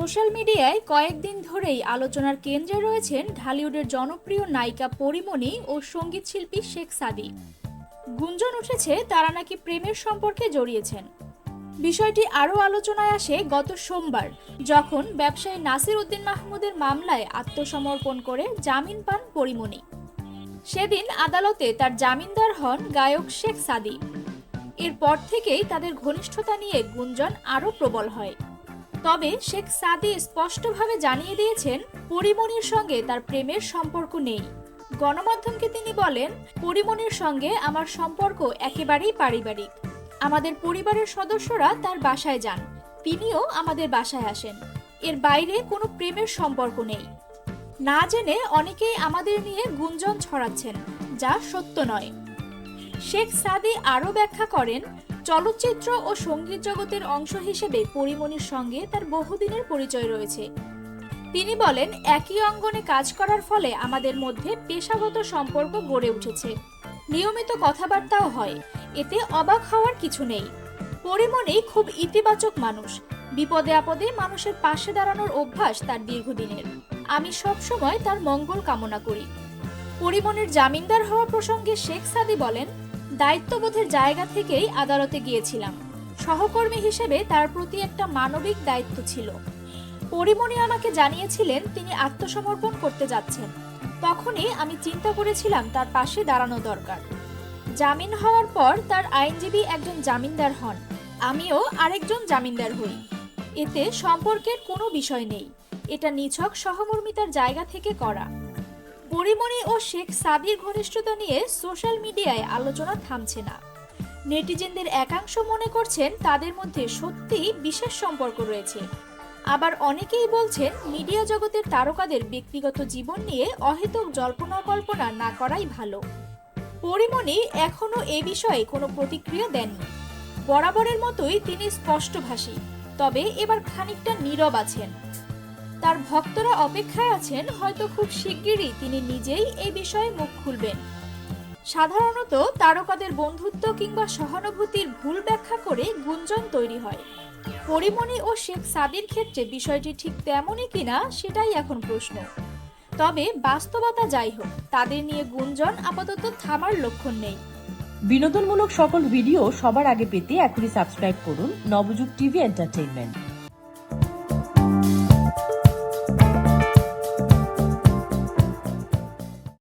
Social মিডিয়ায় কয়েকদিন ধরেই আলোচনার কেন্দ্রে রয়েছেন ঢালিউডের জনপ্রিয় নায়িকা পরীমণি ও সঙ্গীত শিল্পী শেখ সাদী। গুঞ্জন উঠেছে তারা নাকি প্রেমের সম্পর্কে জড়িয়েছেন। বিষয়টি আরও আলোচনায় আসে গত সোমবার, যখন ব্যবসায়ী নাসির উদ্দিন মাহমুদের মামলায় আত্মসমর্পণ করে জামিন পান পরীমণি। সেদিন আদালতে তার জামিনদার হন গায়ক শেখ সাদী। এরপর থেকেই তাদের ঘনিষ্ঠতা নিয়ে গুঞ্জন আরও প্রবল হয়। তবে শেখ সাদী স্পষ্টভাবে জানিয়ে দিয়েছেন পরীমণির সঙ্গে তার প্রেমের সম্পর্ক নেই। গণমাধ্যমকে তিনি বলেন, পরীমণির সঙ্গে আমার সম্পর্ক একেবারেই পারিবারিক। আমাদের পরিবারের সদস্যরা তার বাসায় যান, তিনিও আমাদের বাসায় আসেন। এর বাইরে কোনো প্রেমের সম্পর্ক নেই। না জেনে অনেকেই আমাদের নিয়ে গুঞ্জন ছড়াচ্ছেন, যা সত্য নয়। শেখ সাদী আরও ব্যাখ্যা করেন, চলচ্চিত্র ও সঙ্গীত জগতের অংশ হিসেবে পরীমণির সঙ্গে তার বহুদিনের পরিচয় রয়েছে। তিনি বলেন, একই অঙ্গনে কাজ করার ফলে আমাদের মধ্যে পেশাগত সম্পর্ক গড়ে উঠেছে। নিয়মিত কথাবার্তাও হয়, এতে অবাক হওয়ার কিছু নেই। পরীমণি খুব ইতিবাচক মানুষ। বিপদে আপদে মানুষের পাশে দাঁড়ানোর অভ্যাস তার দীর্ঘদিনের। আমি সবসময় তার মঙ্গল কামনা করি। পরীমণির জামিনদার হওয়া প্রসঙ্গে শেখ সাদী বলেন, দায়িত্ববোধের জায়গা থেকেই আদালতে গিয়েছিলাম। সহকর্মী হিসেবে তার প্রতি একটা মানবিক দায়িত্ব ছিল। পরীমণি আমাকে জানিয়েছিলেন তিনি আত্মসমর্পণ করতে যাচ্ছেন। তখনই আমি চিন্তা করেছিলাম তার পাশে দাঁড়ানো দরকার। জামিন হওয়ার পর তার আইনজীবী একজন জামিনদার হন, আমিও আরেকজন জামিনদার হই। এতে সম্পর্কের কোনো বিষয় নেই, এটা নিছক সহমর্মিতার জায়গা থেকে করা। পরীমণি ও শেখ সাদীর ঘনিষ্ঠতা নিয়ে সোশ্যাল মিডিয়ায় আলোচনা থামছে না। নেটিজেনদের একাংশ মনে করছেন তাদের মধ্যে সত্যিই বিশেষ সম্পর্ক রয়েছে। আবার অনেকেই বলছেন মিডিয়া জগতের তারকাদের ব্যক্তিগত জীবন নিয়ে অহেতুক জল্পনা কল্পনা না করাই ভালো। পরীমণি এখনো এ বিষয়ে কোনো প্রতিক্রিয়া দেননি। বরাবরের মতোই তিনি স্পষ্টভাষী, তবে এবার খানিকটা নীরব আছেন। তার ভক্তরা অপেক্ষায় আছেন, হয়তো খুব শিগগিরই তিনি নিজেই এই বিষয়ে মুখ খুলবেন। সাধারণত তারকাদের বন্ধুত্ব কিংবা সহানুভূতির ভুল ব্যাখ্যা করে গুঞ্জন তৈরি হয়। পরীমণি ও শেখ সাদীর ক্ষেত্রে বিষয়টি ঠিক তেমনই কিনা সেটাই এখন প্রশ্ন। তবে বাস্তবতা যাই হোক, তাদের নিয়ে গুঞ্জন আপাতত থামার লক্ষণ নেই। বিনোদনমূলক সকল ভিডিও সবার আগে পেতে এখনই সাবস্ক্রাইব করুন নবযুগ টিভি এন্টারটেইনমেন্ট।